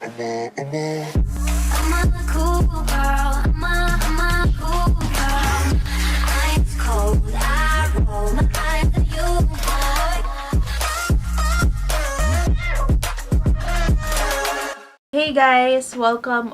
I'm a cool girl. I'm a cool girl. Ice cold. I roll my eyes at you, boy. Hey guys! Welcome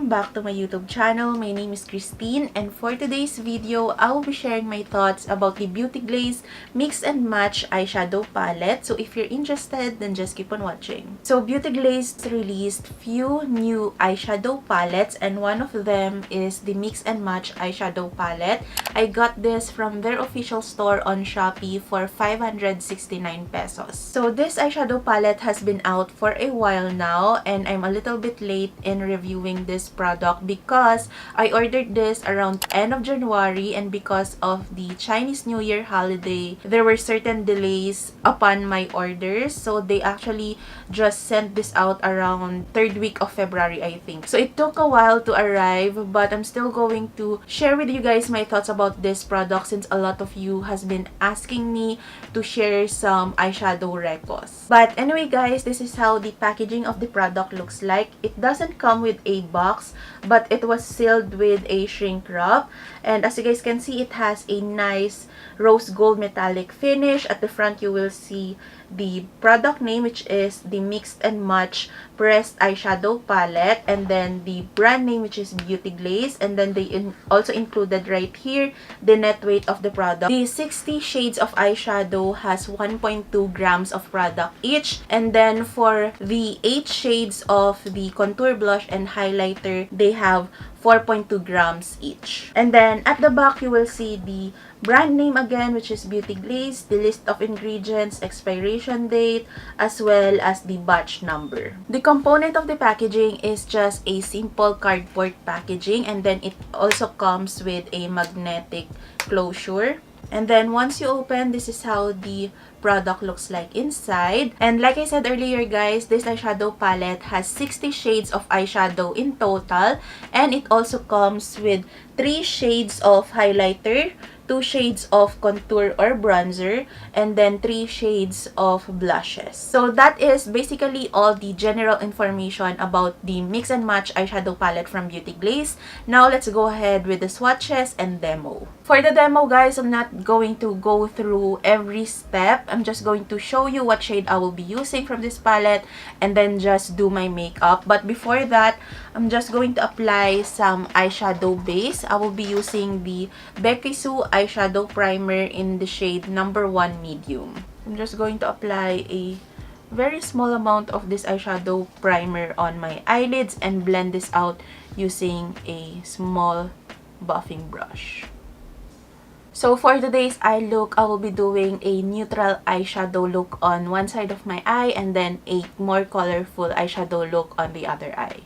back to my YouTube channel. My name is Christine, and for today's video, I will be sharing my thoughts about the Beauty Glaze Mix and Match Eyeshadow Palette. So if you're interested, then just keep on watching. So Beauty Glaze released few new eyeshadow palettes, and one of them is the Mix and Match Eyeshadow Palette. I got this from their official store on Shopee for 569 pesos. So this eyeshadow palette has been out for a while now, and I'm a little bit late in reviewing this product because I ordered this around end of January, and because of the Chinese New Year holiday, there were certain delays upon my orders. So they actually just sent this out around 3rd week of February, I think. So it took a while to arrive, but I'm still going to share with you guys my thoughts about this product since a lot of you has been asking me to share some eyeshadow recos. But anyway guys, this is how the packaging of the product looks like. It doesn't come with a box, but it was sealed with a shrink wrap. And as you guys can see, it has a nice rose gold metallic finish. At the front, you will see the product name, which is the Mix and Match Pressed Eyeshadow Palette, and then the brand name, which is Beauty Glaze, and then they also included right here the net weight of the product. The 60 shades of eyeshadow has 1.2 grams of product each, and then for the 8 shades of the contour blush and highlighter, they have 4.2 grams each. And then at the back, you will see the brand name again, which is Beauty Glaze, the list of ingredients, expiration date, as well as the batch number. The component of the packaging is just a simple cardboard packaging, and then it also comes with a magnetic closure. And then once you open, this is how the product looks like inside. And like I said earlier guys, this eyeshadow palette has 60 shades of eyeshadow in total, and it also comes with 3 shades of highlighter, 2 shades of contour or bronzer, and then 3 shades of blushes. So that is basically all the general information about the Mix and Match eyeshadow palette from Beauty Glaze. Now let's go ahead with the swatches and demo. For the demo guys, I'm not going to go through every step. I'm just going to show you what shade I will be using from this palette and then just do my makeup. But before that, I'm just going to apply some eyeshadow base. I will be using the Becky Sue eyeshadow primer in the shade number 1 medium. I'm just going to apply a very small amount of this eyeshadow primer on my eyelids and blend this out using a small buffing brush. So for today's eye look, I will be doing a neutral eyeshadow look on one side of my eye and then a more colorful eyeshadow look on the other eye.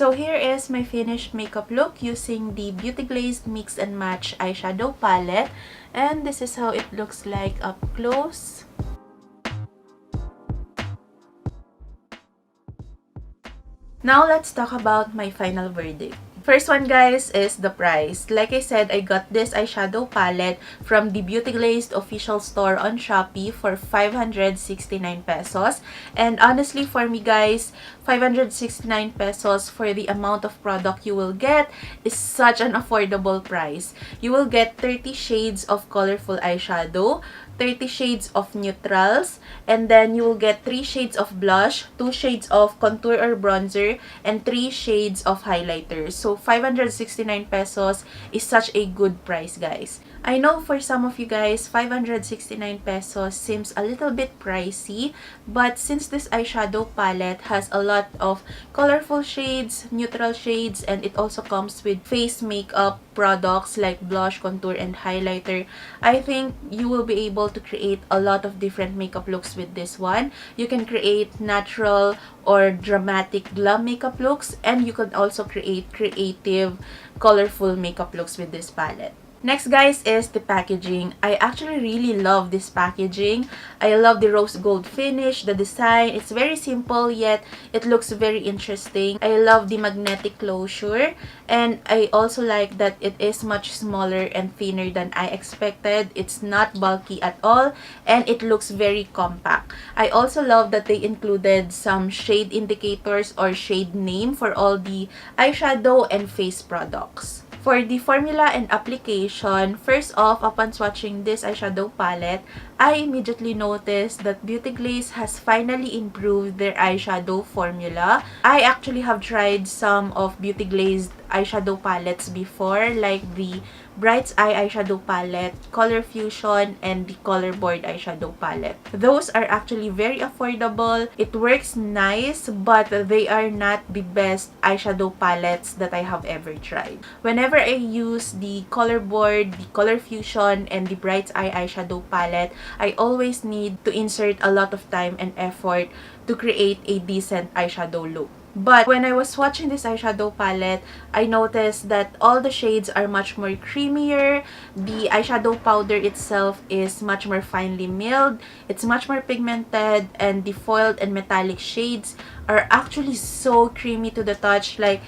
So here is my finished makeup look using the Beauty Glazed Mix and Match Eyeshadow Palette. And this is how it looks like up close. Now let's talk about my final verdict. First one, guys, is the price. Like I said, I got this eyeshadow palette from the Beauty Glazed official store on Shopee for 569 pesos. And honestly, for me, guys, 569 pesos for the amount of product you will get is such an affordable price. You will get 30 shades of colorful eyeshadow, 30 shades of neutrals, and then you will get 3 shades of blush, 2 shades of contour or bronzer, and 3 shades of highlighters. So 569 pesos is such a good price, guys. I know for some of you guys, 569 pesos seems a little bit pricey, but since this eyeshadow palette has a lot of colorful shades, neutral shades, and it also comes with face makeup products like blush, contour, and highlighter, I think you will be able to create a lot of different makeup looks with this one. You can create natural or dramatic glam makeup looks, and you can also create creative, colorful makeup looks with this palette. Next, guys, is the packaging. I actually really love this packaging. I love the rose gold finish, the design. It's very simple, yet it looks very interesting. I love the magnetic closure, and I also like that it is much smaller and thinner than I expected. It's not bulky at all, and it looks very compact. I also love that they included some shade indicators or shade name for all the eyeshadow and face products. For the formula and application, first off, upon swatching this eyeshadow palette, I immediately noticed that Beauty Glaze has finally improved their eyeshadow formula. I actually have tried some of Beauty Glazed eyeshadow palettes before, like the Bright's Eye eyeshadow palette, Color Fusion, and the Color Board eyeshadow palette. Those are actually very affordable. It works nice, but they are not the best eyeshadow palettes that I have ever tried. Whenever I use the Color Board, the Color Fusion, and the Bright's Eye eyeshadow palette, I always need to insert a lot of time and effort to create a decent eyeshadow look. But when I was swatching this eyeshadow palette, I noticed that all the shades are much more creamier. The eyeshadow powder itself is much more finely milled. It's much more pigmented, and the foiled and metallic shades are actually so creamy to the touch. Like,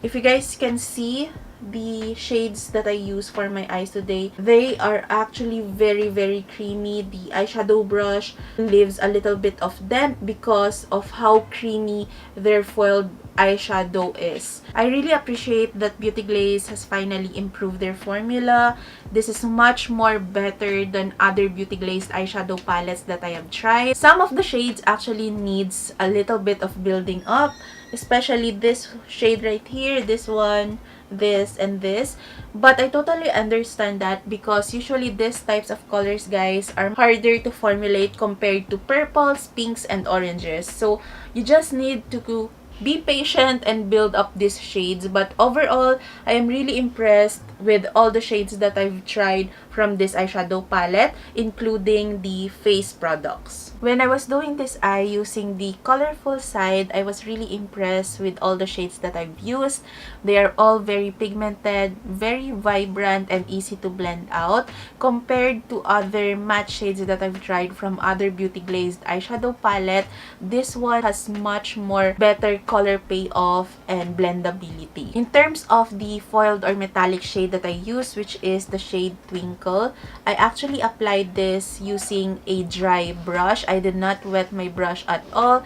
if you guys can see the shades that I use for my eyes today, they are actually very, very creamy. The eyeshadow brush leaves a little bit of dent because of how creamy their foiled eyeshadow is. I really appreciate that Beauty Glaze has finally improved their formula. This is much more better than other Beauty Glazed eyeshadow palettes that I have tried. Some of the shades actually needs a little bit of building up, especially this shade right here, this one, this, and this. But I totally understand that because usually these types of colors, guys, are harder to formulate compared to purples, pinks, and oranges. So you just need to be patient and build up these shades. But overall, I am really impressed with all the shades that I've tried from this eyeshadow palette, including the face products. When I was doing this eye using the colorful side, I was really impressed with all the shades that I've used. They are all very pigmented, very vibrant, and easy to blend out. Compared to other matte shades that I've tried from other Beauty Glazed eyeshadow palette, this one has much more better color payoff and blendability. In terms of the foiled or metallic shade that I use, which is the shade Twinkle, I actually applied this using a dry brush. I did not wet my brush at all.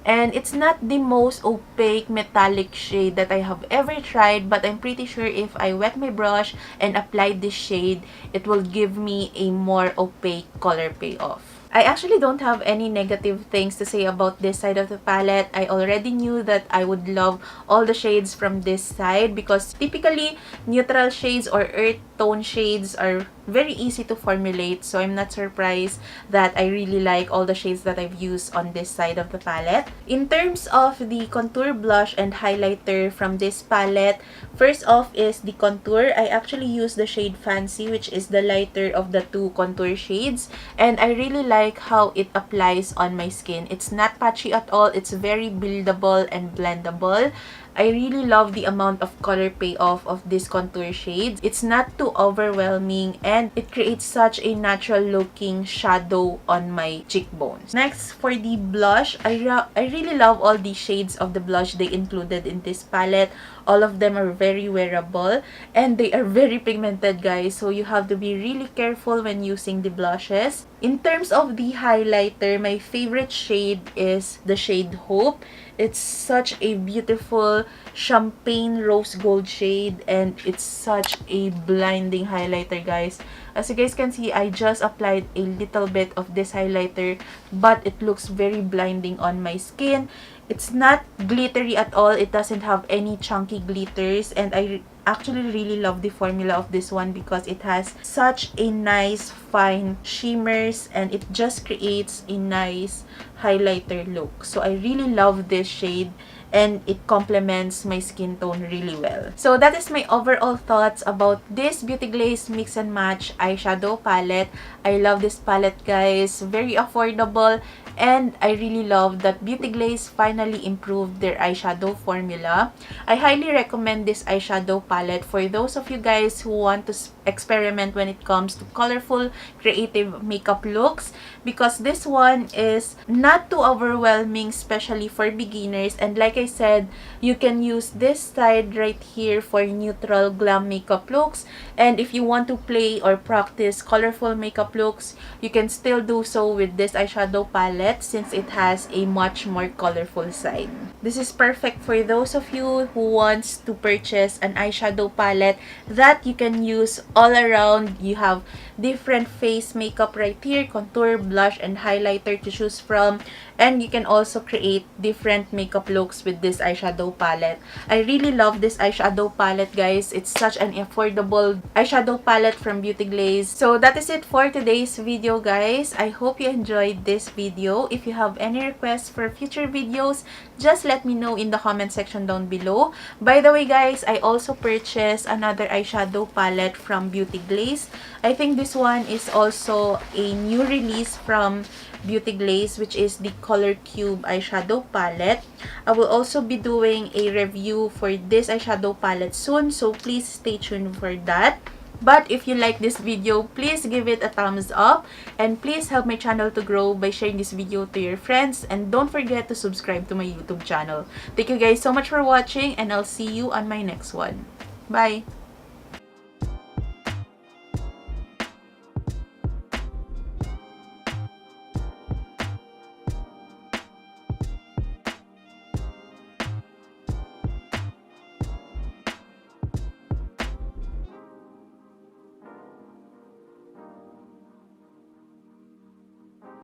And it's not the most opaque metallic shade that I have ever tried, but I'm pretty sure if I wet my brush and apply this shade, it will give me a more opaque color payoff. I actually don't have any negative things to say about this side of the palette. I already knew that I would love all the shades from this side because typically neutral shades or earth tone shades are very easy to formulate, so I'm not surprised that I really like all the shades that I've used on this side of the palette. In terms of the contour, blush, and highlighter from this palette, first off is the contour. I actually use the shade Fancy, which is the lighter of the two contour shades, and I really like how it applies on my skin. It's not patchy at all. It's very buildable and blendable. I really love the amount of color payoff of this contour shades. It's not too overwhelming and it creates such a natural looking shadow on my cheekbones. Next, for the blush, I really love all the shades of the blush they included in this palette. All of them are very wearable and they are very pigmented, guys, so you have to be really careful when using the blushes. In terms of the highlighter, my favorite shade is the shade Hope. It's such a beautiful champagne rose gold shade and it's such a blinding highlighter, guys. As you guys can see, I just applied a little bit of this highlighter, but it looks very blinding on my skin. It's not glittery at all. It doesn't have any chunky glitters, and I actually really love the formula of this one because it has such a nice fine shimmers and it just creates a nice highlighter look. So I really love this shade and it complements my skin tone really well. So that is my overall thoughts about this Beauty Glaze Mix and Match eyeshadow palette. I love this palette, guys. Very affordable. And I really love that Beauty Glaze finally improved their eyeshadow formula. I highly recommend this eyeshadow palette for those of you guys who want to experiment when it comes to colorful, creative makeup looks, because this one is not too overwhelming, especially for beginners. And like I said, you can use this side right here for neutral glam makeup looks. And if you want to play or practice colorful makeup looks, you can still do so with this eyeshadow palette since it has a much more colorful side. This is perfect for those of you who wants to purchase an eyeshadow palette that you can use all around. You have different face makeup right here, contour, blush, and highlighter to choose from. And you can also create different makeup looks with this eyeshadow palette. I really love this eyeshadow palette, guys. It's such an affordable eyeshadow palette from Beauty Glaze. So that is it for today's video, guys. I hope you enjoyed this video. If you have any requests for future videos, just let me know in the comment section down below. By the way, guys, I also purchased another eyeshadow palette from Beauty Glaze. I think this one is also a new release from Beauty Glaze, which is the Color Cube eyeshadow palette. I will also be doing a review for this eyeshadow palette soon, so please stay tuned for that. But if you like this video, please give it a thumbs up and please help my channel to grow by sharing this video to your friends, and don't forget to subscribe to my YouTube channel. Thank you guys so much for watching and I'll see you on my next one. Bye!